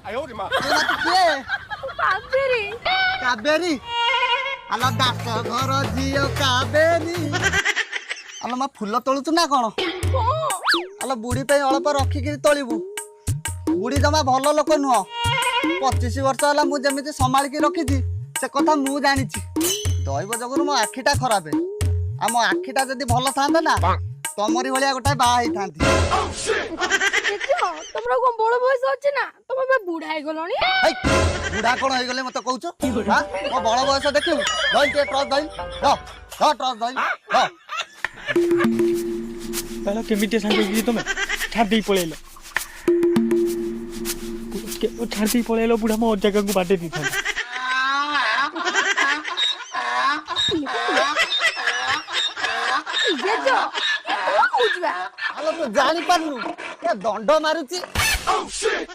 ଆଲୋ ତୁ କିଏ? କାବେରୀ। କାବେରୀ ଆଲୋ ଦାସ ଘର ଝିଅ କାବେରୀ। ଆଲୋ ମା ଫୁଲ ତୋଳୁଛୁ ନା କଣ? ଆଲୋ ବୁଢୀ ପାଇଁ ଅଳ୍ପ ରଖିକିରି ତୋଳିବୁ। ବୁଢୀ ଜମା ଭଲ ଲୋକ ନୁହଁ। 25 ବର୍ଷ ହେଲା ମୁଁ ଯେମିତି ସମ୍ଭାଳିକି ରଖିଛି ସେ କଥା ମୁଁ ଜାଣିଛି। ଦୈବ ଯୋଗୁରୁ ମୋ ଆଖିଟା ଖରାପ। ଆଉ ମୋ ଆଖିଟା ଯଦି ଭଲ ଥାନ୍ତା ନା ତମରି ଭଳିଆ ଗୋଟାଏ ବାହା ହେଇଥାନ୍ତି। ତମର କଣ ବଳ ବୟସ ଅଛି ନା? ତମେ ଏବେ ବୁଢା ହେଇଗଲଣି। ବୁଢା କଣ ହେଇଗଲେ ମତେ କହୁଛ? ମୋ ବଳ ବୟସ ଦେଖିବୁ? ଧଇଲ ଟିକେ ଟ୍ରଚ୍ ଧଇଲ। ଟ୍ରଚ୍ ଧଇଲ। କେମିତି ସାଙ୍ଗେ ତମେ ଛାଡି ଦେଇ ପଳେଇଲ? ଛାଡି ଦେଇ ପଳେଇଲ ବୁଢା ମୋ ଜାଗାକୁ ବାଡେଇ ଦେଇଥାନ୍ତା। ଆଲୋ ତୁ ଜାଣିପାରୁନୁ ଏ ଦଣ୍ଡ ମାରୁଛି।